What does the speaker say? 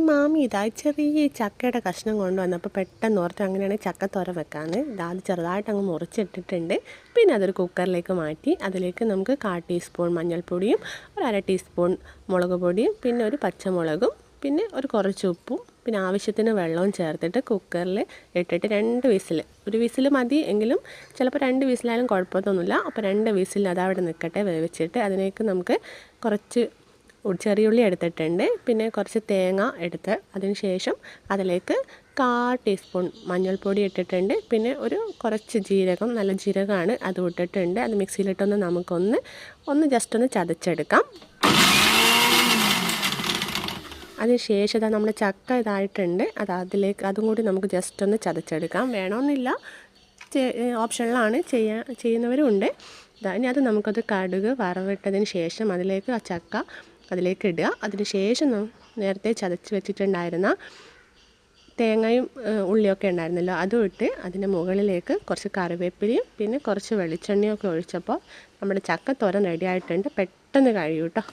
മാമി ഇതാ ചെറിയ ചക്കയുടെ കഷ്ണം കൊണ്ടുവന്നപ്പോൾ പെട്ടെന്ന് ഓർത്ത് അങ്ങനെയാണെങ്കിൽ ചക്കത്തോരൻ വെക്കാമെന്ന് അത് ചെറുതായിട്ട് അങ്ങ് മുറിച്ചിട്ടിട്ടുണ്ട്. പിന്നെ അതൊരു കുക്കറിലേക്ക് മാറ്റി അതിലേക്ക് നമുക്ക് 1/4 ടീസ്പൂൺ മഞ്ഞൾപ്പൊടിയും 1/2 ടീസ്പൂൺ മുളക് പൊടിയും പിന്നെ ഒരു പച്ചമുളകും പിന്നെ കുറച്ച് ഉപ്പും പിന്നെ ആവശ്യത്തിന് വെള്ളവും ചേർത്തിട്ട് കുക്കറിൽ ഇട്ടിട്ട് 2 വിസിൽ, ഒരു വിസിൽ മതി എങ്കിലും ചിലപ്പോൾ 2 വിസിലായാലും കുഴപ്പമൊന്നുമില്ല. അപ്പോൾ 2 വിസിൽ അതവിടെ നിൽക്കട്ടെ വേവിച്ചിട്ട് അതിലേക്ക് നമുക്ക് കുറച്ച് ചെറിയുള്ളി എടുത്തിട്ടുണ്ട്, പിന്നെ കുറച്ച് തേങ്ങ എടുത്ത് അതിന് ശേഷം അതിലേക്ക് 1/4 ടീസ്പൂൺ മഞ്ഞൾപ്പൊടി ഇട്ടിട്ടുണ്ട്, പിന്നെ കുറച്ച് ജീരകം, നല്ല ജീരകമാണ് അത് ഇട്ടിട്ടുണ്ട്. അത് മിക്സിയിലിട്ടൊന്ന് നമുക്കൊന്ന് ജസ്റ്റ് ഒന്ന് ചതച്ചെടുക്കാം. അതിന് ശേഷം നമ്മൾ ചക്ക ഇതായിട്ടുണ്ട്, അതും കൂടി നമുക്ക് ജസ്റ്റ് ഒന്ന് ചതച്ചെടുക്കാം. വേണമെന്നില്ല, ഓപ്ഷനിലാണ്, ചെയ്യുന്നവരുണ്ട്. ഇനി അത് നമുക്കത് കടുക് വറവിട്ടതിന് ശേഷം അതിലേക്ക് ആ ചക്ക അതിലേക്ക് ഇടുക. അതിന് ശേഷം നേരത്തെ ചതച്ച് വെച്ചിട്ടുണ്ടായിരുന്ന തേങ്ങയും ഉള്ളിയൊക്കെ ഉണ്ടായിരുന്നല്ലോ അതും ഇട്ട് അതിൻ്റെ മുകളിലേക്ക് കുറച്ച് കറിവേപ്പിലയും പിന്നെ കുറച്ച് വെളിച്ചെണ്ണയൊക്കെ ഒഴിച്ചപ്പോൾ നമ്മുടെ ചക്കത്തോരൻ റെഡി ആയിട്ടുണ്ട്. പെട്ടെന്ന് കഴിയും കേട്ടോ.